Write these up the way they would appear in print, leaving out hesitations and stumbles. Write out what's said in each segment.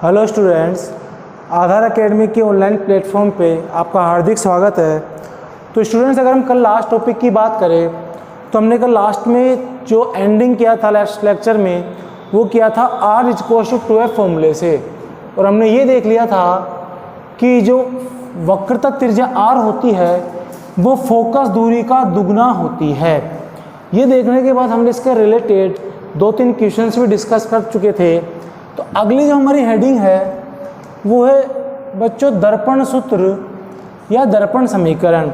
Hello students, आधार academy के online platform पे आपका हार्दिक स्वागत है। तो स्टूडेंट्स, अगर हम कल लास्ट टॉपिक की बात करें तो हमने कल लास्ट में जो एंडिंग किया था लास्ट लेक्चर में वो किया था R=2f फॉर्मूले से, और हमने ये देख लिया था कि जो वक्रता त्रिज्या R होती है वो फोकस दूरी का दुगना होती है। ये देखने के बाद हमने इसके रिलेटेड 2-3 क्वेश्चंस भी डिस्कस कर चुके थे। तो अगली जो हमारी हेडिंग है वो है बच्चों दर्पण सूत्र या दर्पण समीकरण।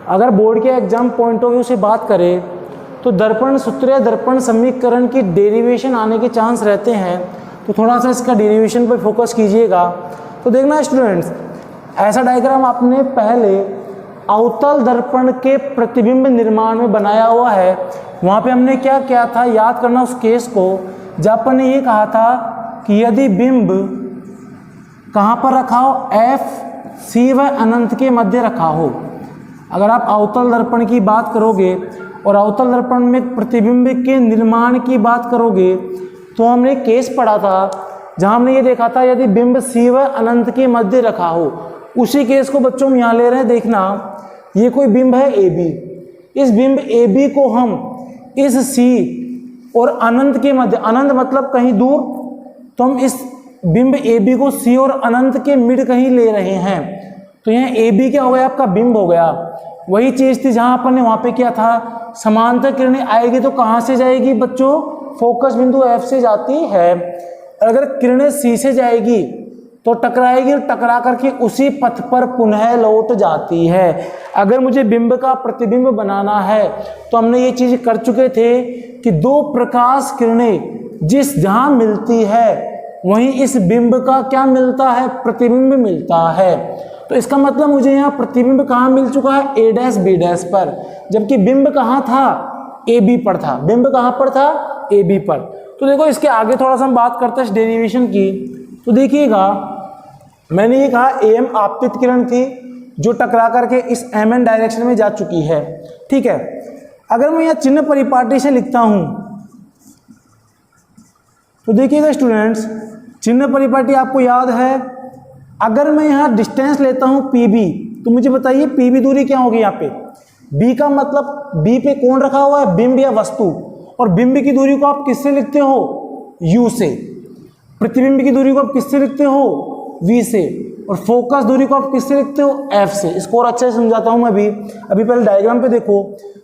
अगर बोर्ड के एग्जाम पॉइंट ऑफ व्यू से बात करें तो दर्पण सूत्र या दर्पण समीकरण की डेरिवेशन आने के चांस रहते हैं, तो थोड़ा सा इसका डेरिवेशन पर फोकस कीजिएगा। तो देखना स्टूडेंट्स, ऐसा डायग्राम आपने पहले अवतल दर्पण के प्रतिबिंब निर्माण में बनाया हुआ है। वहाँ पे हमने क्या किया था, याद करना उस केस को जब अपन ने ये कहा था कि यदि बिंब कहाँ पर रखा हो, F, C व अनंत के मध्य रखा हो। अगर आप अवतल दर्पण की बात करोगे और अवतल दर्पण में प्रतिबिंब के निर्माण की बात करोगे तो हमने केस पढ़ा था जहाँ हमने ये देखा था यदि बिंब C व अनंत के मध्य रखा हो। उसी केस को बच्चों हम यहाँ ले रहे हैं। देखना, ये कोई बिंब है AB। इस बिंब AB को हम इस C और अनंत के मध्य, अनंत मतलब कहीं दूर, तो हम इस बिंब AB को C और अनंत के मिड कहीं ले रहे हैं। तो यहाँ AB क्या हो गया, आपका बिंब हो गया। वही चीज थी जहां अपन ने वहां पे किया था, समांतर किरणें आएगी तो कहां से जाएगी बच्चों, फोकस बिंदु F से जाती है। अगर किरणें C से जाएगी तो टकराएगी और टकरा करके उसी पथ पर पुनः लौट जाती है। अगर मुझे बिंब का प्रतिबिंब बनाना है तो हमने ये चीज कर चुके थे कि दो प्रकाश किरणें जिस जहां मिलती है वहीं इस बिंब का क्या मिलता है, प्रतिबिंब मिलता है। तो इसका मतलब मुझे यहाँ प्रतिबिंब कहाँ मिल चुका है, A', B' पर, जबकि बिंब कहाँ था, AB पर था। बिंब कहाँ पर था, AB पर। तो देखो इसके आगे थोड़ा सा हम बात करते हैं इस डेरिवेशन की। तो देखिएगा, मैंने ये कहा AM आपतित किरण थी जो टकरा करके इस MN डायरेक्शन में जा चुकी है, ठीक है। अगर मैं यहाँ चिन्ह परिपाटी से लिखता हूं तो देखिएगा स्टूडेंट्स, चिन्ह परिपाटी आपको याद है। अगर मैं यहाँ डिस्टेंस लेता हूँ PB, तो मुझे बताइए PB दूरी क्या होगी यहाँ पे। B का मतलब B पे कौन रखा हुआ है, बिंब या वस्तु, और बिंब की दूरी को आप किससे लिखते हो, U से। प्रतिबिंब की दूरी को आप किससे लिखते हो, V से, और फोकस दूरी को आप किससे लिखते हो, F से। इसको और अच्छे से समझाता हूँ मैं अभी पहले डायग्राम पे देखो।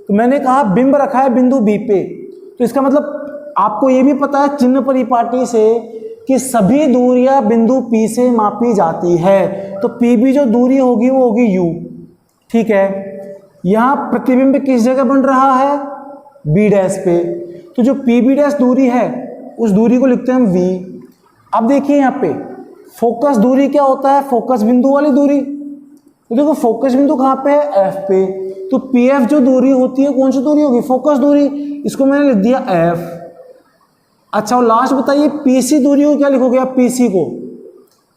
तो मैंने कहा बिंब रखा है बिंदु B पे, तो इसका मतलब आपको ये भी पता है चिन्ह परिपाटी से कि सभी दूरियां बिंदु P से मापी जाती है। तो PB जो दूरी होगी वो होगी U, ठीक है। यहाँ प्रतिबिंब किस जगह बन रहा है, B' पे, तो जो PB' दूरी है उस दूरी को लिखते हैं हम V। अब देखिए यहाँ पे फोकस दूरी क्या होता है, फोकस बिंदु वाली दूरी। तो देखो फोकस बिंदु कहाँ पे है, F पे, तो PF जो दूरी होती है कौन सी दूरी होगी, फोकस दूरी। इसको मैंने लिख दिया F। अच्छा, और लास्ट बताइए PC दूरी को क्या लिखोगे आप, PC को,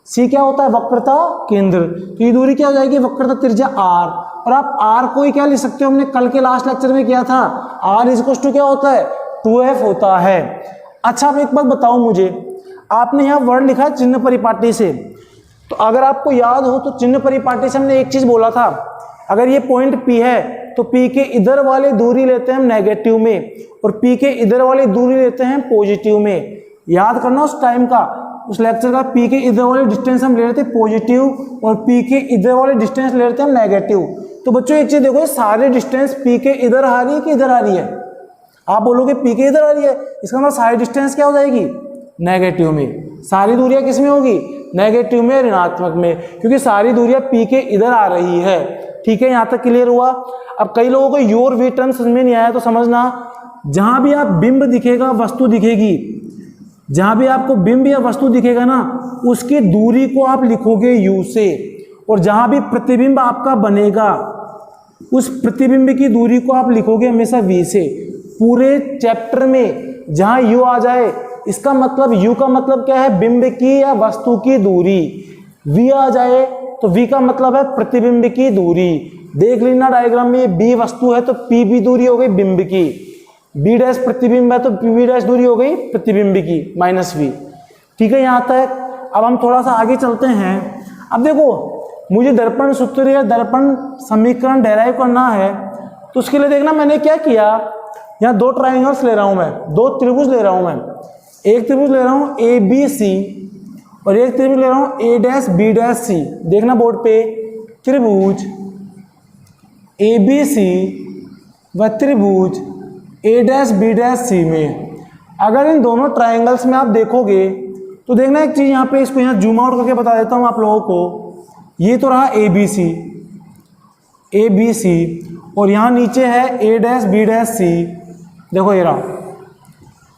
C क्या होता है, वक्रता केंद्र, तो ये दूरी क्या हो जाएगी, वक्रता त्रिज्या R। और आप R को ही क्या लिख सकते हो, हमने कल के लास्ट लेक्चर में किया था, R क्या होता है, 2F होता है। अच्छा, अब एक बात बताओ मुझे, आपने यहाँ वर्ड लिखा है चिन्ह परिपाटी से, तो अगर आपको याद हो तो चिन्ह परिपाटी से हमने एक चीज बोला था, अगर ये पॉइंट P है तो P के इधर वाली दूरी लेते हैं हम नेगेटिव में, और P के इधर वाली दूरी लेते हैं पॉजिटिव में। याद करना उस टाइम का, उस लेक्चर का, P के इधर वाले डिस्टेंस हम ले रहे थे पॉजिटिव और P के इधर वाले डिस्टेंस ले रहे थे हम नेगेटिव। तो बच्चों एक चीज देखो, सारे डिस्टेंस P के इधर आ रही है कि इधर आ रही है, आप बोलोगे P के इधर आ रही है, इसका मतलब सारी डिस्टेंस क्या हो जाएगी, नेगेटिव में। सारी दूरियां किस में होगी, नेगेटिव में, ऋणात्मक में, क्योंकि सारी दूरियां P के इधर आ रही है, ठीक है। यहाँ तक क्लियर हुआ। अब कई लोगों को U और V टर्म समझ में नहीं आया तो समझना, जहां भी आप बिंब दिखेगा, वस्तु दिखेगी, जहां भी आपको बिंब या वस्तु दिखेगा ना, उसकी दूरी को आप लिखोगे U से, और जहां भी प्रतिबिंब आपका बनेगा उस प्रतिबिंब की दूरी को आप लिखोगे हमेशा V से। पूरे चैप्टर में जहां U आ जाए, इसका मतलब U का मतलब क्या है, बिंब की या वस्तु की दूरी। V आ जाए तो V का मतलब है प्रतिबिंब की दूरी। देख लेना डायग्राम में, B वस्तु है तो PB दूरी हो गई बिंब की, B' प्रतिबिंब है तो PB' दूरी हो गई प्रतिबिंब की, -V, ठीक है। यहाँ तक अब हम थोड़ा सा आगे चलते हैं। अब देखो मुझे दर्पण सूत्र या दर्पण समीकरण डेराइव करना है, तो उसके लिए देखना मैंने क्या किया, यहाँ दो ट्राइंगल्स ले रहा हूँ मैं, दो त्रिभुज ले रहा हूँ मैं। एक त्रिभुज ले रहा हूँ ए बी सी और एक त्रिभुज ले रहा हूँ ए डैश बी डैश सी। देखना बोर्ड पे, त्रिभुज ए बी सी व त्रिभुज ए डैश बी डैश सी में अगर इन दोनों ट्राइंगल्स में आप देखोगे तो देखना एक चीज़ यहाँ पे, इसको यहाँ जूम आउट करके बता देता हूँ आप लोगों को। ये तो रहा ए बी सी और यहाँ नीचे है ए डैश बी डैश सी। देखो ये रहा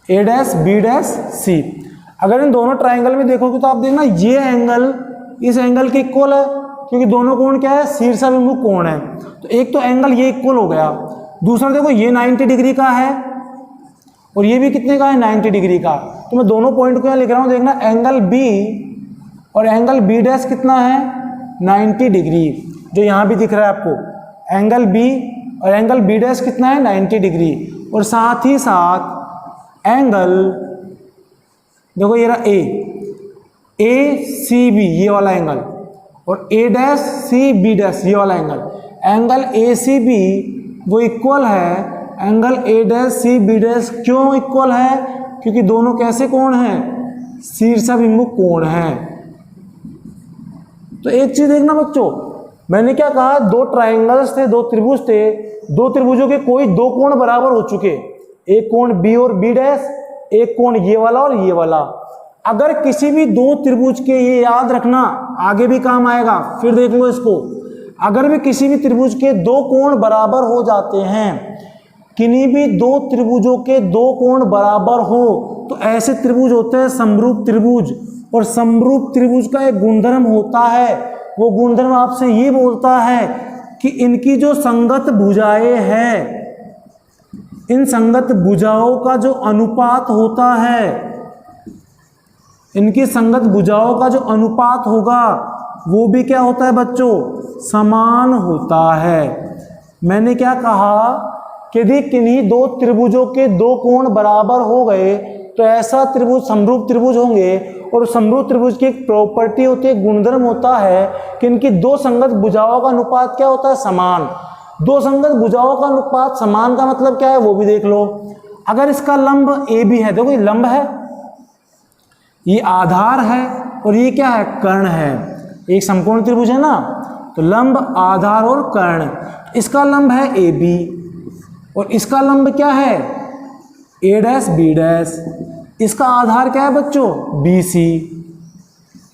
ए डैश बी डैश सी। अगर इन दोनों ट्राइंगल में देखोगे तो आप देखना ये एंगल इस एंगल के इक्वल है, क्योंकि दोनों कोण क्या है, शीर्षाभिमुख कोण है। तो एक तो एंगल ये इक्वल हो गया, दूसरा देखो ये 90 डिग्री का है और ये भी कितने का है, 90 डिग्री का। तो मैं दोनों पॉइंट को यहाँ लिख रहा हूँ। देखना एंगल बी और एंगल बी डैश कितना है, 90 डिग्री, जो यहाँ भी दिख रहा है आपको। एंगल बी और एंगल बी डैश कितना है, 90 डिग्री। और साथ ही साथ एंगल देखो ये रहा ए सी बी ये वाला एंगल और A dash C B dash ये वाला angle. Angle A C B वो इक्वल है angle A dash C B dash. क्यों इक्वल है, क्योंकि दोनों कैसे कोण हैं, शीर्षाभिमुख कोण हैं। तो एक चीज देखना बच्चों, मैंने क्या कहा, दो ट्राइंगल्स थे, दो त्रिभुज थे, दो त्रिभुजों के कोई दो कोण बराबर हो चुके, एक कोण बी और बी डैश, एक कोण ये वाला और ये वाला। अगर किसी भी दो त्रिभुज के, ये याद रखना आगे भी काम आएगा, फिर देख लो इसको, अगर भी किसी भी त्रिभुज के दो कोण बराबर हो जाते हैं, किन्हीं भी दो त्रिभुजों के दो कोण बराबर हो, तो ऐसे त्रिभुज होते हैं समरूप त्रिभुज। और समरूप त्रिभुज का एक गुणधर्म होता है, वो गुणधर्म आपसे ये बोलता है कि इनकी जो संगत भुजाएं हैं, इन संगत भुजाओं का जो अनुपात होता है, इनकी संगत भुजाओं का जो अनुपात होगा वो भी क्या होता है बच्चों, समान होता है। मैंने क्या कहा कि यदि किन्हीं दो त्रिभुजों के दो कोण बराबर हो गए तो ऐसा त्रिभुज समरूप त्रिभुज होंगे। और समरूप त्रिभुज की एक प्रॉपर्टी होती है, गुणधर्म होता है कि इनकी दो संगत भुजाओं का अनुपात क्या होता है, समान। दो संगत भुजाओं का अनुपात समान का मतलब क्या है वो भी देख लो। अगर इसका लंब ए बी है, देखो ये लंब है, ये आधार है और ये क्या है, कर्ण है। एक समकोण त्रिभुज है ना, तो लंब आधार और कर्ण। इसका लंब है ए बी और इसका लंब क्या है, ए डैश बी डैश। इसका आधार क्या है बच्चों, बी सी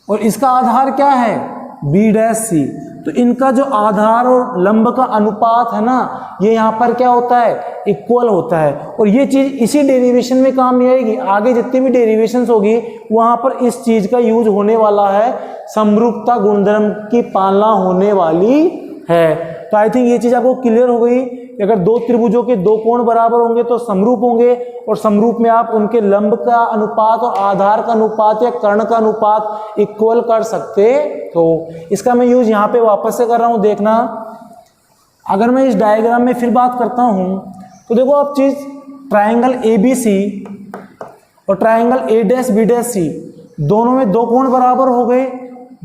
और इसका आधार क्या है, बी डैश सी। तो इनका जो आधार और लंब का अनुपात है ना, ये यहाँ पर क्या होता है, इक्वल होता है। और ये चीज़ इसी डेरिवेशन में काम नहीं आएगी, आगे जितनी भी डेरिवेशंस होगी वहाँ पर इस चीज़ का यूज होने वाला है, समरूपता गुणधर्म की पालना होने वाली है। तो आई थिंक ये चीज़ आपको क्लियर हो गई। अगर दो त्रिभुजों के दो कोण बराबर होंगे तो समरूप होंगे, और समरूप में आप उनके लंब का अनुपात और आधार का अनुपात या कर्ण का अनुपात इक्वल कर सकते हो। इसका मैं यूज यहाँ पे वापस से कर रहा हूँ। देखना, अगर मैं इस डायग्राम में फिर बात करता हूँ तो देखो आप चीज, ट्राइंगल ए बी सी और triangle A dash B dash C, दोनों में दो कोण बराबर हो गए।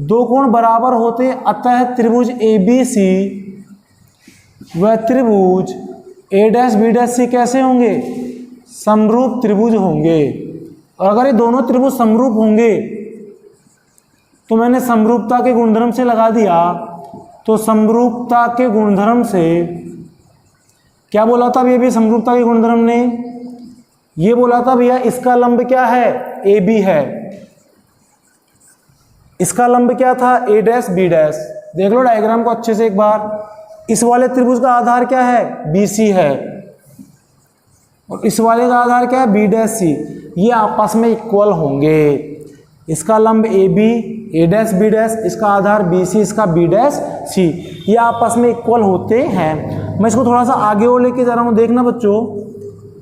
दो कोण बराबर होते अतः त्रिभुज ए बी सी वह त्रिभुज ए डैश बी डैश सी कैसे होंगे, समरूप त्रिभुज होंगे। और अगर ये दोनों त्रिभुज समरूप होंगे तो मैंने समरूपता के गुणधर्म से लगा दिया, तो समरूपता के गुणधर्म से क्या बोला था भैया, समरूपता के गुणधर्म ने ये बोला था भैया इसका लंब क्या है, ए बी है, इसका लंब क्या था, ए डैश बी डैश। देख लो डायग्राम को अच्छे से एक बार। इस वाले त्रिभुज का आधार क्या है, बी सी है, और इस वाले का आधार क्या है, बी डैश सी। ये आपस में इक्वल होंगे। इसका लंब A B, A dash B dash, इसका आधार बी सी, इसका बी डैश सी, ये आपस में इक्वल होते हैं। मैं इसको थोड़ा सा आगे और लेके जा रहा हूँ। देखना बच्चों,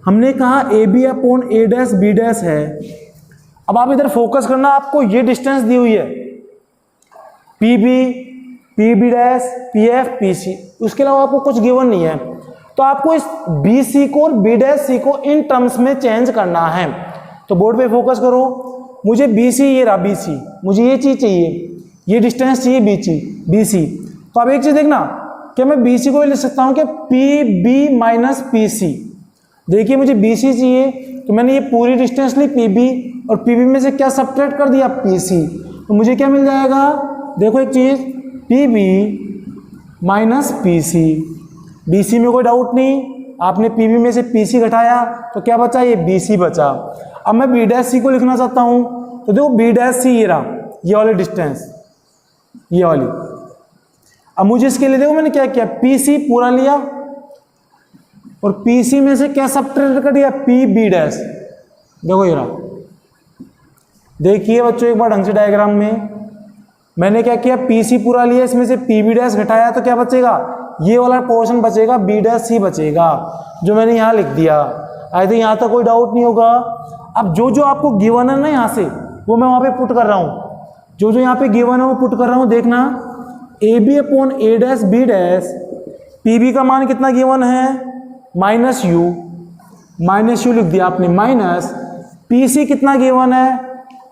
हमने कहा A B upon A dash B dash है। अब आप इधर फोकस करना, आपको ये डिस्टेंस दी हुई है, P B, P B dash, P F, P C, उसके अलावा आपको कुछ गिवन नहीं है। तो आपको इस बी सी को और बी डैश सी को इन टर्म्स में चेंज करना है। तो बोर्ड पे फोकस करो। मुझे BC ये रहा BC, मुझे ये चीज़ चाहिए, ये डिस्टेंस चाहिए BC। तो अब एक चीज़ देखना, क्या मैं BC को लिख सकता हूँ क्या PB माइनस PC। देखिए मुझे BC चाहिए, तो मैंने ये पूरी डिस्टेंस ली PB, और PB में से क्या सब्ट्रैक्ट कर दिया PC, तो मुझे क्या मिल जाएगा, देखो एक चीज़ PB माइनस PC। BC में कोई डाउट नहीं, आपने PB में से PC घटाया तो क्या बचा, ये BC बचा। अब मैं B' को लिखना चाहता हूँ, तो देखो B' ये रहा, ये वाली डिस्टेंस, ये वाली। अब मुझे इसके लिए देखो मैंने क्या किया, PC पूरा लिया और PC में से क्या सब्ट्रैक्ट कर दिया, PB'। देखो ये रहा। देखिए बच्चों एक बार ढंग से डायग्राम में मैंने क्या किया, PC पूरा लिया, इसमें से PB' घटाया तो क्या बचेगा, ये वाला पोर्शन बचेगा, B' बचेगा, जो मैंने यहाँ लिख दिया। आई थिंक यहाँ तक कोई डाउट नहीं होगा। अब जो जो आपको गिवन है ना यहाँ से, वो मैं वहाँ पे पुट कर रहा हूँ, जो जो यहाँ पे गिवन है वो पुट कर रहा हूँ। देखना AB upon A' B', PB का मान कितना गिवन है, माइनस यू लिख दिया आपने, माइनस PC कितना गिवन है।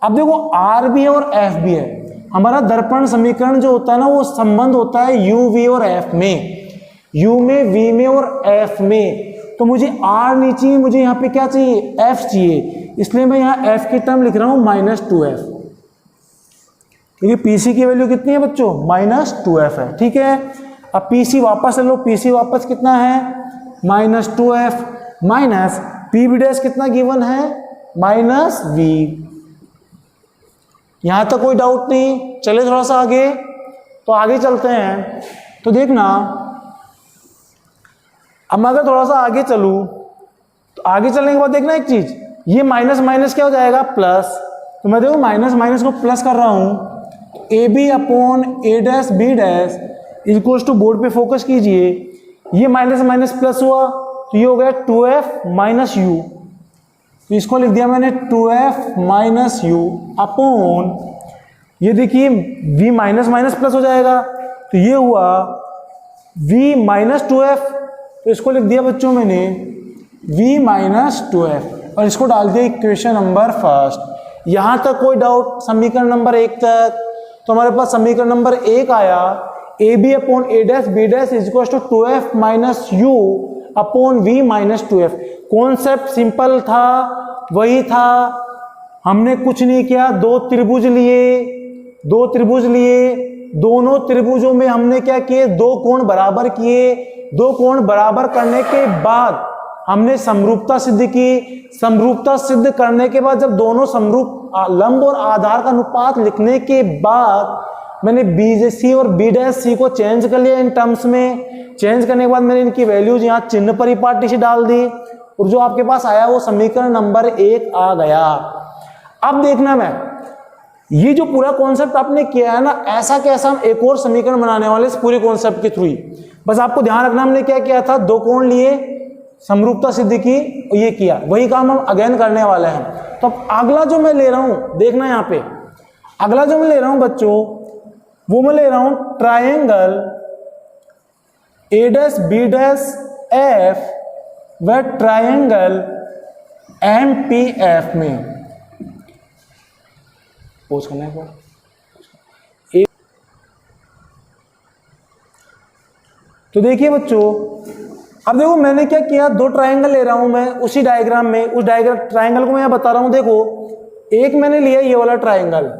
अब देखो R भी है और F भी है, हमारा दर्पण समीकरण जो होता है ना, वो संबंध होता है U, V और F में, U में, V में और F में। तो मुझे R नहीं चाहिए, मुझे यहाँ पे क्या चाहिए, F चाहिए, इसलिए मैं यहाँ F की टर्म लिख रहा हूँ -2F, क्योंकि PC की वैल्यू कितनी है बच्चों, -2F है। ठीक है, अब PC वापस ले लो, PC वापस कितना है, -2F माइनस PB' कितना गिवन है, -V। यहां तक कोई डाउट नहीं। चले थोड़ा सा आगे, तो आगे चलते हैं। तो देखना, अब मैं अगर थोड़ा सा आगे चलूं, तो आगे चलने के बाद देखना एक चीज, ये माइनस माइनस क्या हो जाएगा, प्लस। तो मैं देखो माइनस माइनस को प्लस कर रहा हूं, AB upon A' B' equals to, board पे फोकस कीजिए, ये माइनस माइनस प्लस हुआ, तो ये हो गया 2F माइनस U। तो इसको लिख दिया मैंने 2F माइनस U अपॉन, ये देखिए V माइनस माइनस प्लस हो जाएगा, तो ये हुआ V माइनस 2F। तो इसको लिख दिया बच्चों मैंने V माइनस 2F, और इसको डाल दिया इक्वेशन नंबर फर्स्ट। यहां तक कोई डाउट, समीकरण नंबर 1 तक। तो हमारे पास समीकरण नंबर 1 आया, AB upon A' B' equal to 2F minus U upon V minus 2F। Concept simple था, वही था, हमने कुछ नहीं किया। दो त्रिभुज लिए, दोनों त्रिभुजों में हमने क्या किए, दो कोण बराबर किए। दो कोण बराबर करने के बाद हमने समरूपता सिद्ध की। समरूपता सिद्ध करने के बाद जब दोनों समरूप, लंब और आधार का अनुपात लिखने के बाद मैंने BC और B' को चेंज कर लिया इन टर्म्स में। चेंज करने के बाद मैंने इनकी वैल्यूज यहाँ चिन्ह परिपाटी से डाल दी, और जो आपके पास आया वो समीकरण नंबर 1 आ गया। अब देखना, मैं ये जो पूरा कॉन्सेप्ट आपने किया है ना, ऐसा कैसा हम एक और समीकरण बनाने वाले इस पूरे कॉन्सेप्ट के थ्रू ही। बस आपको ध्यान रखना, हमने क्या किया था, दो कोण लिए, समरूपता सिद्ध की, और ये किया, वही काम हम अगेन करने वाले हैं। तो अब अगला जो मैं ले रहा हूं, देखना यहाँ पे, अगला जो मैं ले रहा हूं बच्चों, वो मैं ले रहा हूं ट्रायंगल A' B' F व ट्रायंगल MPF में। पोज करना है। तो देखिए बच्चों, अब देखो मैंने क्या किया, दो ट्रायंगल ले रहा हूं मैं उसी डायग्राम में। उस ट्रायंगल को मैं यहां बता रहा हूं। देखो, एक मैंने लिया ये वाला ट्रायंगल,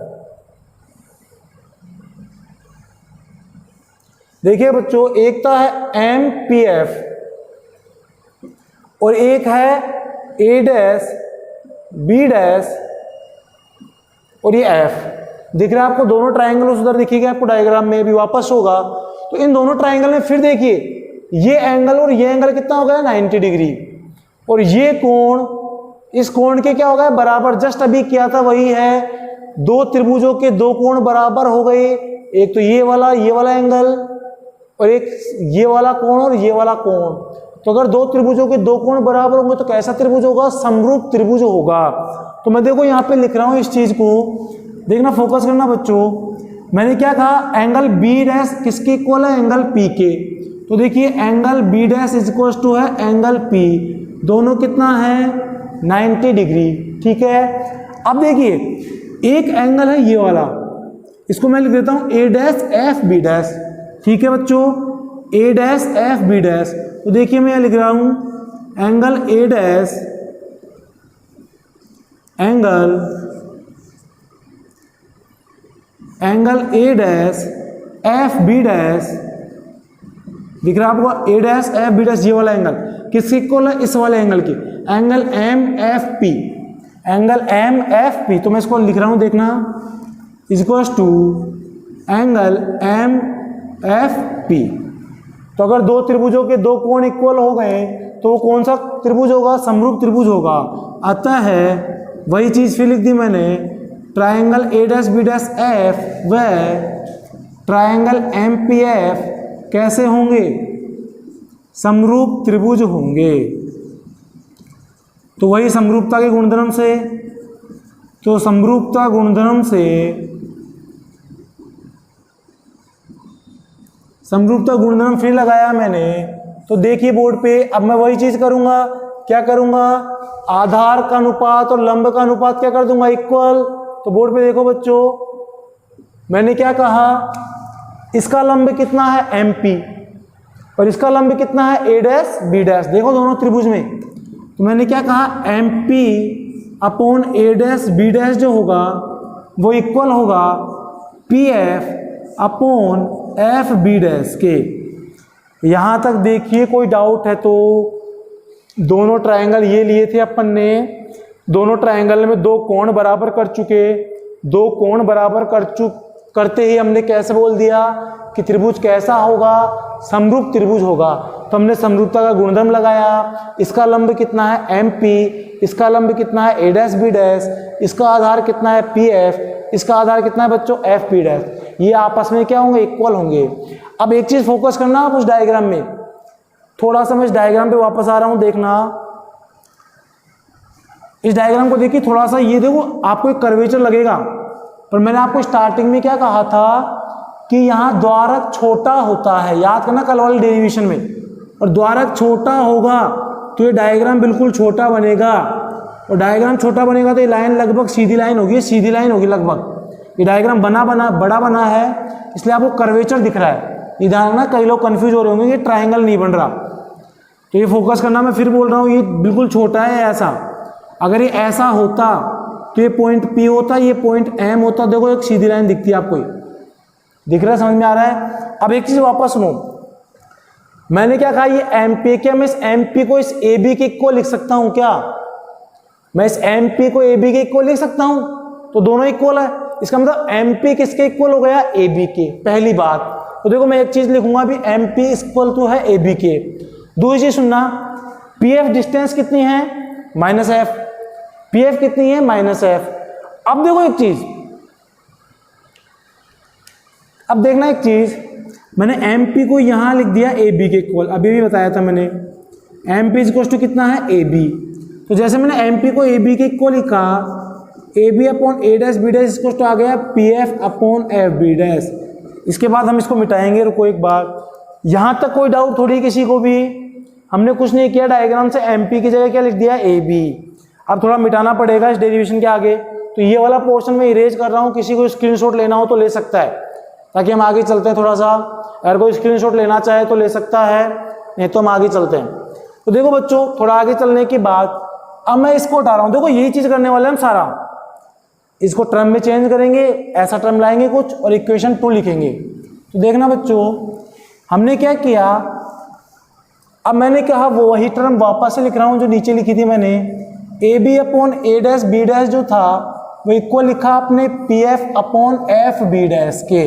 देखिए बच्चों, एक तो है MPF और एक है A' B' और ये F। दिख रहा है आपको, दोनों ट्रायंगल उधर दिखेगा आपको डायग्राम में, भी वापस होगा। तो इन दोनों ट्रायंगल में फिर देखिए, ये एंगल और ये एंगल कितना हो गया, 90 डिग्री, और ये कोण इस कोण के क्या हो गया, बराबर। जस्ट अभी किया था वही है, दो त्रिभुजों के दो कोण बराबर हो गए। एक तो ये वाला एंगल, और एक ये वाला कोण और ये वाला कोण। तो अगर दो त्रिभुजों के दो कोण बराबर होंगे तो कैसा त्रिभुज होगा, समरूप त्रिभुज होगा। तो मैं देखो यहाँ पे लिख रहा हूं इस चीज को, देखना, फोकस करना बच्चों। मैंने क्या कहा, एंगल B' किसके इक्वल है, एंगल P के। तो देखिए एंगल B' इक्वल टू है एंगल P, दोनों कितना है, 90 डिग्री। ठीक है, अब देखिए एक एंगल है ये वाला, इसको मैं लिख देता हूं A dash F B dash. ठीक है बच्चों, A dash F B dash. तो देखिए मैं लिख रहा हूं angle A dash, angle A dash F B dash, दिख रहा है आपको, A dash F B dash, ये वाला एंगल किसके इक्वल है, इस वाले एंगल की, angle M F P, angle M F P. तो मैं इसको लिख रहा हूं, देखना, equals to angle M F P. तो अगर दो त्रिभुजों के दो कोण इक्वल हो गए तो कौन सा त्रिभुज होगा, समरूप त्रिभुज होगा। अतः है वही चीज फिर लिख दी मैंने, triangle A dash B dash F व ट्रायंगल एम पी एफ कैसे होंगे, समरूप त्रिभुज होंगे। तो वही समरूपता के गुणधर्म से, तो समरूपता गुणधर्म से, समरूपता गुणधर्म फिर लगाया मैंने। तो देखिए बोर्ड पे, अब मैं वही चीज करूंगा, क्या करूंगा, आधार का अनुपात और लंब का अनुपात क्या कर दूंगा, इक्वल। तो बोर्ड पे देखो बच्चों, मैंने क्या कहा, इसका लंब कितना है MP और इसका लंब कितना है A डैश B डैश, देखो दोनों त्रिभुज में। तो मैंने क्या कहा, MP upon A dash B dash जो होगा वो इक्वल होगा PF अपॉन FB डैश के। यहां तक देखिए कोई डाउट है तो, दोनों ट्रायंगल ये लिए थे अपन ने, दोनों ट्रायंगल में दो कोण बराबर कर चुके, दो कोण बराबर करते ही हमने कैसे बोल दिया कि त्रिभुज कैसा होगा, समरूप त्रिभुज होगा। तो हमने समरूपता का गुणधर्म लगाया, इसका लंब कितना है MP, इसका लंब कितना है A डैश B डैश, इसका आधार कितना है PF, इसका आधार कितना है बच्चों FP डैश, ये आपस में क्या होंगे, इक्वल होंगे। अब एक चीज फोकस करना आप उस डायग्राम में, थोड़ा सा मैं इस डायग्राम पे वापस आ रहा हूं, देखना इस डायग्राम को देखिए थोड़ा सा, ये देखो आपको एक कर्वेचर लगेगा, पर मैंने आपको स्टार्टिंग में क्या कहा था कि यहाँ द्वारक छोटा होता है, याद करना कल वाले डेरिवेशन में, और द्वारक छोटा होगा तो ये डायग्राम बिल्कुल छोटा बनेगा, और डायग्राम छोटा बनेगा तो ये लाइन लगभग सीधी लाइन होगी, सीधी लाइन होगी लगभग। ये डायग्राम बड़ा बना है इसलिए आपको कर्वेचर दिख रहा है, ये ध्यान रखना, कई लोग कंफ्यूज हो रहे होंगे, ये ट्रायंगल नहीं बन रहा, तो ये फोकस करना। मैं फिर बोल रहा हूँ ये बिल्कुल छोटा है ऐसा, अगर ये ऐसा होता तो ये पॉइंट P होता, ये पॉइंट M होता, देखो एक सीधी लाइन दिखती है आपको, दिख रहा है, समझ में आ रहा है। अब एक चीज वापस सुनो, मैंने क्या कहा, ये MP, क्या मैं इस MP को इस AB के इक्वल लिख सकता हूं क्या, मैं इस MP को AB के इक्वल लिख सकता हूं, तो दोनों इक्वल है, इसका मतलब MP किसके इक्वल हो गया, AB के, पहली बात। तो देखो मैं एक चीज लिखूंगा भी, MP इक्वल टू है AB के। दूसरी चीज सुनना, PF डिस्टेंस कितनी है, -F, PF कितनी है, -F। अब देखो एक चीज, अब देखना एक चीज, मैंने MP को यहां लिख दिया AB के इक्वल, अभी भी बताया था मैंने, MP इक्वल टू कितना है, AB। तो जैसे मैंने MP को AB के इक्वल लिखा, AB upon A dash B dash equal to आ गया PF अपॉन FB डैश। इसके बाद हम इसको मिटाएंगे, रुको एक बार, यहां तक कोई डाउट थोड़ी किसी को भी, हमने कुछ नहीं किया, डायग्राम से MP की जगह क्या लिख दिया, AB। अब थोड़ा मिटाना पड़ेगा इस डेरिवेशन के आगे, तो ये वाला पोर्शन में इरेज कर रहा हूँ, किसी को स्क्रीनशॉट लेना हो तो ले सकता है, ताकि हम आगे चलते हैं थोड़ा सा, अगर कोई स्क्रीनशॉट लेना चाहे तो ले सकता है, नहीं तो हम आगे चलते हैं। तो देखो बच्चों, थोड़ा आगे चलने के बाद अब मैं इसको हटा रहा हूँ, देखो यही चीज करने वाले हम सारा, इसको टर्म में चेंज करेंगे, ऐसा टर्म लाएंगे कुछ और इक्वेशन 2 लिखेंगे। तो देखना बच्चों, हमने क्या किया, अब मैंने कहा वो वही टर्म वापस से लिख रहा हूँ जो नीचे लिखी थी मैंने, AB upon A dash B dash जो था वो इक्वल लिखा आपने PF अपॉन FB डैश के।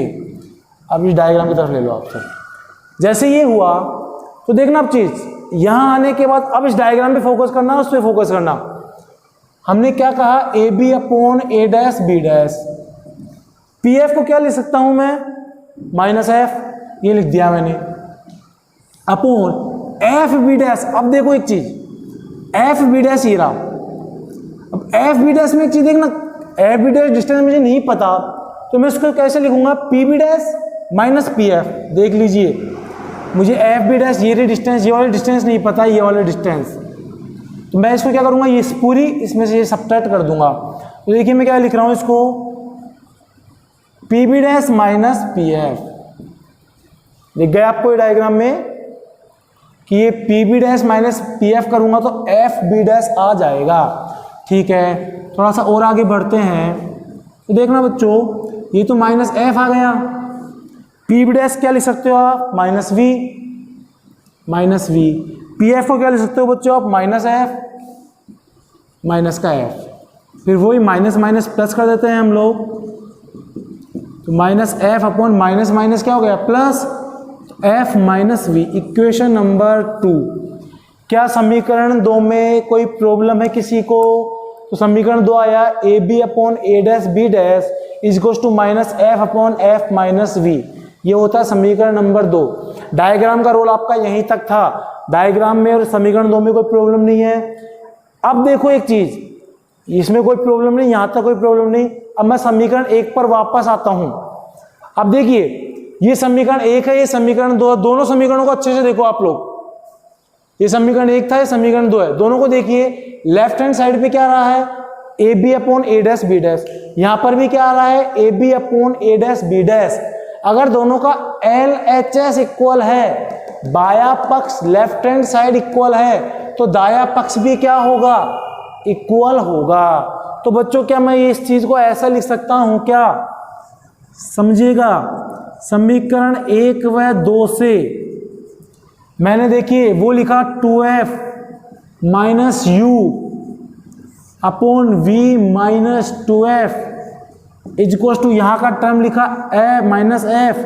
अब इस डायग्राम की तरफ ले लो आप सब, जैसे ये हुआ तो देखना अब चीज, यहां आने के बाद अब इस डायग्राम पे फोकस करना, उस पे फोकस करना। हमने क्या कहा, AB upon A dash B dash, PF को क्या लिख सकता हूं मैं, -F, ये लिख दिया मैंने, अपॉन FB डैश। अब देखो एक चीज, FB डैश ये रहा, अब FB डैश में एक चीज देखना, FB डैश डिस्टेंस मुझे नहीं पता तो मैं इसको कैसे लिखूंगा, PB डैश माइनस PF। देख लीजिए, मुझे FB डैश ये डिस्टेंस, ये वाले डिस्टेंस नहीं पता, ये वाले डिस्टेंस, तो मैं इसको क्या करूंगा, ये पूरी इसमें से ये सब्ट्रैक्ट कर दूंगा। तो देखिए मैं क्या लिख रहा हूँ इसको, P B dash minus P F. दिख गया आपको ये डायग्राम में कि ये P B dash minus P F करूंगा तो एफ बी डैश आ जाएगा। ठीक है, थोड़ा सा और आगे बढ़ते हैं तो देखना बच्चों, ये तो माइनस एफ आ गया, पी बी डैश क्या लिख सकते हो आप, minus V, minus V. P F को क्या लिख सकते हो बच्चों आप, माइनस एफ, माइनस का एफ, फिर वही माइनस माइनस प्लस कर देते हैं हम लोग, तो minus F upon minus minus क्या हो गया, plus F minus V. Equation number 2। क्या समीकरण 2 में कोई प्रॉब्लम है किसी को, तो समीकरण 2 आया A B upon A dash B dash equals to minus F upon F minus V. ये होता है समीकरण नंबर 2। डायग्राम का रोल आपका यहीं तक था, डायग्राम में और समीकरण 2 में कोई प्रॉब्लम नहीं है। अब देखो एक चीज, इसमें कोई प्रॉब्लम नहीं, यहां तक कोई प्रॉब्लम नहीं। अब मैं समीकरण 1 पर वापस आता हूं। अब देखिए ये समीकरण 1 है, ये समीकरण 2 है, दोनों समीकरणों को अच्छे से देखो आप लोग। ये समीकरण 1 था, ये समीकरण 2 है, दोनों को देखिए। लेफ्ट हैंड साइड पे क्या आ रहा है, A B upon A dash B dash, यहां पर भी क्या आ रहा है, A B upon A dash B dash. अगर दोनों का एल एच एस इक्वल है, बाया पक्ष लेफ्ट हैंड साइड इक्वल है, तो दाया पक्ष भी क्या होगा, इक्वल होगा। तो बच्चों क्या मैं इस चीज को ऐसा लिख सकता हूं क्या, समझिएगा, समीकरण 1 व 2 से मैंने देखिए वो लिखा 2f minus U upon V minus 2f equals to, यहाँ का टर्म लिखा A minus F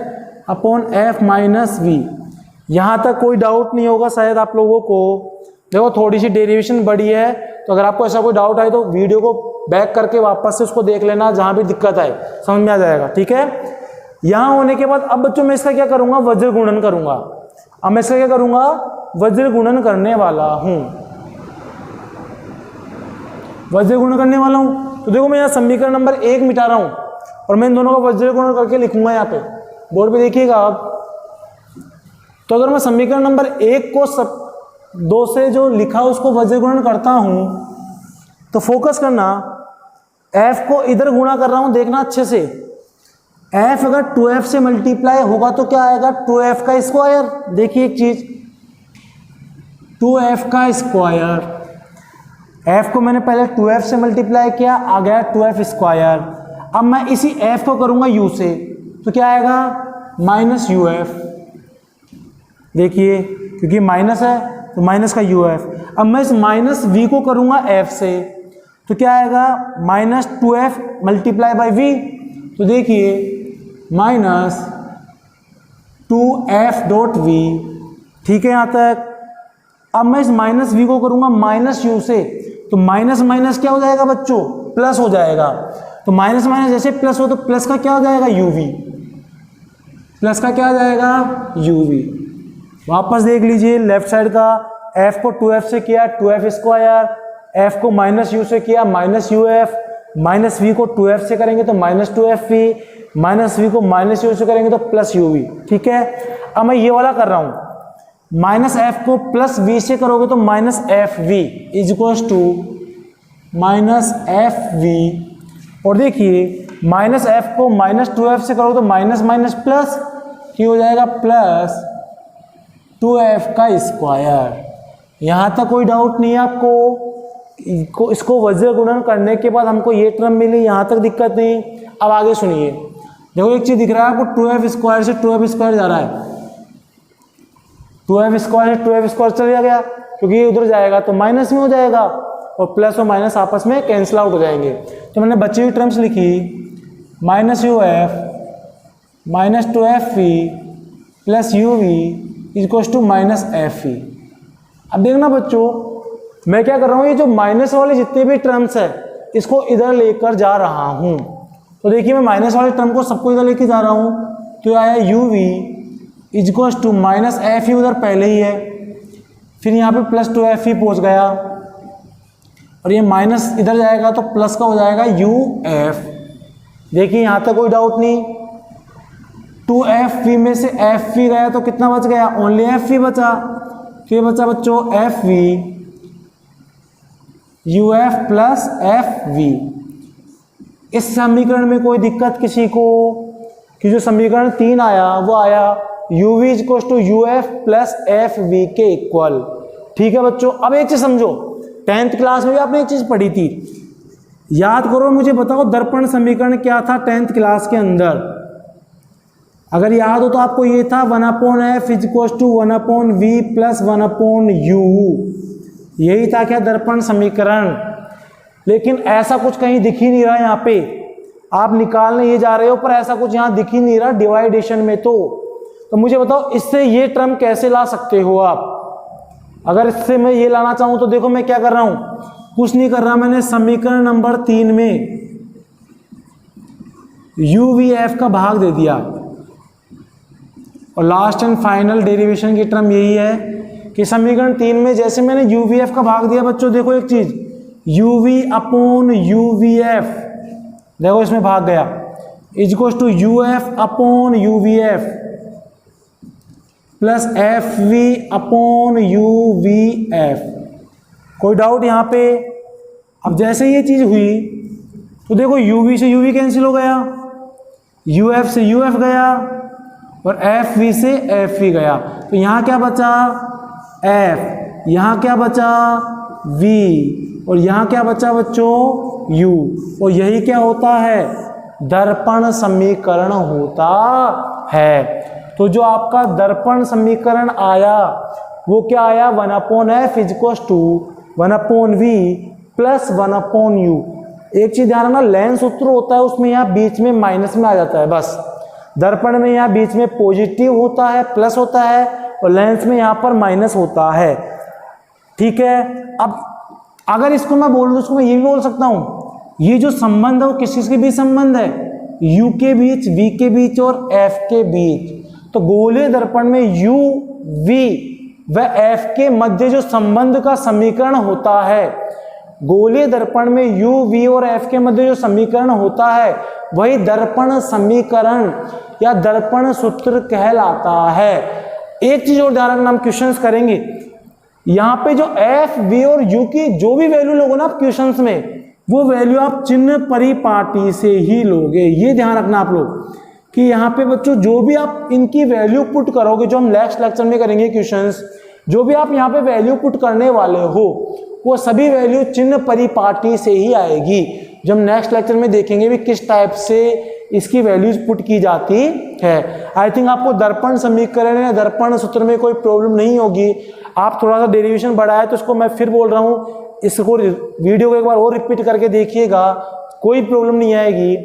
upon F minus V. यहाँ तक कोई डाउट नहीं होगा शायद आप लोगों को। देखो थोड़ी सी डेरिवेशन बड़ी है, तो अगर आपको ऐसा कोई डाउट आए तो वीडियो को बैक करके वापस से उसको देख लेना, जहाँ भी दिक्कत आए समझ में आ जाएगा। ठीक है, यहाँ होने के बाद अब बच्चों मैं इसका क्या करूँगा, वज्र गुणन करूँगा। अब मैं इसका क्या करूँगा, वज्र गुणन करने वाला हूँ, वज्र गुणन करने वाला हूँ। तो देखो मैं यहाँ समीकरण नंबर 1 मिटा रहा हूँ और मैं इन दोनों का वज्र गुणन करके लिखूंगा यहाँ पे, बोर्ड पे देखिएगा आप। तो अगर मैं समीकरण नंबर 1 को 2 से जो लिखा उसको वज्र गुणन करता हूँ, तो फोकस करना, f को इधर गुणा कर रहा हूँ, देखना अच्छे से। f अगर 2f से मल्टीप्लाई होगा तो क्या आएगा, 2f का स्क्वायर। देखिए एक चीज, 2f का स्क्वायर, f को मैंने पहले 2f से मल्टीप्लाई किया, आ गया 2f स्क्वायर। अब मैं इसी f को करूंगा u से, तो क्या आएगा, माइनस uf। देखिए क्योंकि माइनस है तो माइनस का uf। अब मैं इस माइनस v को करूंगा f से, तो क्या आएगा, minus 2f multiply by v। तो देखिए माइनस 2f डॉट v। ठीक है यहाँ तक। अब मैं इस माइनस v को करूंगा माइनस u से, तो माइनस माइनस क्या हो जाएगा बच्चों, प्लस हो जाएगा। तो माइनस माइनस जैसे प्लस हो तो प्लस का क्या हो जाएगा, uv, प्लस का क्या हो जाएगा, uv। वापस देख लीजिए लेफ्ट साइड का, f को 2f से किया 2f स्क्वायर, f को माइनस u से किया माइनस uf, माइनस v को 2f से करेंगे तो माइनस 2fv, माइनस v को माइनस u से करेंगे तो प्लस uv। ठीक है, अब मैं ये वाला कर रहा हूं, माइनस f को प्लस v से करोगे तो minus fv is equals to minus fv। और देखिए माइनस f को माइनस 2f से करोगे तो माइनस माइनस प्लस, क्या हो जाएगा, प्लस 2f का स्क्वायर। यहाँ तक कोई डाउट नहीं है आपको। इसको वज्र गुणन करने के बाद हमको ये टर्म मिली, यहाँ तक दिक्कत नहीं। अब आगे सुनिए, देखो एक चीज दिख रहा है आपको, 2f स्क्वायर से 2f स्क्वायर जा रहा है, 2f स्क्वायर से 2f स्क्वायर चला गया, क्योंकि ये उधर जाएगा तो माइनस में हो जाएगा और प्लस और माइनस आपस में कैंसिल आउट हो जाएंगे। तो मैंने बची हुई टर्म्स लिखी, minus uf minus 2fv plus uv equals to minus fv। अब देखना बच्चों मैं क्या कर रहा हूँ, ये जो माइनस वाले जितने भी टर्म्स है इसको इधर लेकर जा रहा हूँ। तो देखिए मैं माइनस वाले टर्म को सबको इधर लेके जा रहा हूँ, तो आया uv equals to minus F उधर पहले ही है, फिर यहाँ पे प्लस 2f पहुँच गया और ये माइनस इधर जाएगा तो प्लस का हो जाएगा uf। देखिए यहाँ तक कोई डाउट नहीं। 2fv में से fv गया तो कितना बच गया, ओनली fv बचा। फिर बचा बच्चों fv uf प्लस fv। इस समीकरण में कोई दिक्कत किसी को, कि जो समीकरण 3 आया वो आया uv equal to uf plus F V के इक्वल। ठीक है बच्चों, अब एक चीज समझो, 10th क्लास में भी आपने एक चीज पढ़ी थी, याद करो, मुझे बताओ दर्पण समीकरण क्या था 10th क्लास के अंदर। अगर याद हो तो आपको ये था 1/f equal to 1/v plus 1/u, यही था क्या दर्पण समीकरण। लेकिन ऐसा कुछ कहीं दिख ही नहीं रहा यहाँ पे, आप निकालने ये जा रहे हो पर ऐसा कुछ यहाँ दिख ही नहीं रहा डिवाइडेशन में। तो मुझे बताओ इससे ये टर्म कैसे ला सकते हो आप। अगर इससे मैं ये लाना चाहूं तो देखो मैं क्या कर रहा हूं, कुछ नहीं कर रहा, मैंने समीकरण नंबर 3 में UVF का भाग दे दिया और लास्ट एंड फाइनल डेरिवेशन की टर्म यही है कि समीकरण 3 में जैसे मैंने UVF का भाग दिया बच्चों, देखो एक चीज UV अपॉन UVF, देखो इसमें भाग गया, equal to UF upon UVF plus FV upon UVF। कोई डाउट यहाँ पे? अब जैसे ये चीज हुई तो देखो UV से UV कैंसिल हो गया, UF से UF गया और FV से FV गया, तो यहाँ क्या बचा F, यहाँ क्या बचा V और यहाँ क्या बचा बच्चों U। और यही क्या होता है, दर्पण समीकरण होता है। तो जो आपका दर्पण समीकरण आया वो क्या आया, 1/f equal to 1/v plus 1/u। एक चीज ध्यान रखना, लेंस सूत्र होता है उसमें यहाँ बीच में माइनस में आ जाता है बस, दर्पण में यहाँ बीच में पॉजिटिव होता है प्लस होता है और लेंस में यहाँ पर माइनस होता है। ठीक है, अब अगर इसको मैं बोल दूं, इसको मैं ये भी बोल सकता हूँ, ये जो संबंध है वो किस के बीच संबंध है, u के बीच, v के बीच और f के बीच। तो गोलीय दर्पण में u, v व f के मध्य जो संबंध का समीकरण होता है, गोलीय दर्पण में u, v और f के मध्य जो समीकरण होता है वही दर्पण समीकरण या दर्पण सूत्र कहलाता है। एक चीज और ध्यान रखना, हम क्वेश्चंस करेंगे, यहाँ पे जो f, v और u की जो भी वैल्यू लोगे ना आप क्वेश्चंस में, वो वैल्यू आप चिन्ह परिपाटी से ही लोगे। ये ध्यान रखना आप लोग कि यहाँ पे बच्चों जो भी आप इनकी वैल्यू पुट करोगे, जो हम नेक्स्ट लेक्चर में करेंगे क्वेश्चंस, जो भी आप यहाँ पे वैल्यू पुट करने वाले हो वो सभी वैल्यू चिन्ह परिपाटी से ही आएगी। जब हम नेक्स्ट लेक्चर में देखेंगे भी किस टाइप से इसकी वैल्यूज पुट की जाती है। आई थिंक आपको दर्पण समीकरण या दर्पण सूत्र में कोई प्रॉब्लम नहीं होगी। आप थोड़ा सा डेरिवेशन बढ़ाए तो इसको मैं फिर बोल रहा हूँ, इसको वीडियो को एक बार और रिपीट करके देखिएगा, कोई प्रॉब्लम नहीं आएगी।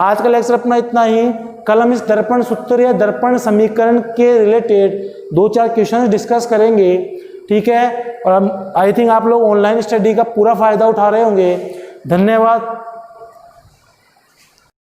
आज का लेक्चर अपना इतना ही। कल हम इस दर्पण सूत्र या दर्पण समीकरण के रिलेटेड 2-4 क्वेश्चंस डिस्कस करेंगे। ठीक है, और आई थिंक आप लोग ऑनलाइन स्टडी का पूरा फायदा उठा रहे होंगे। धन्यवाद।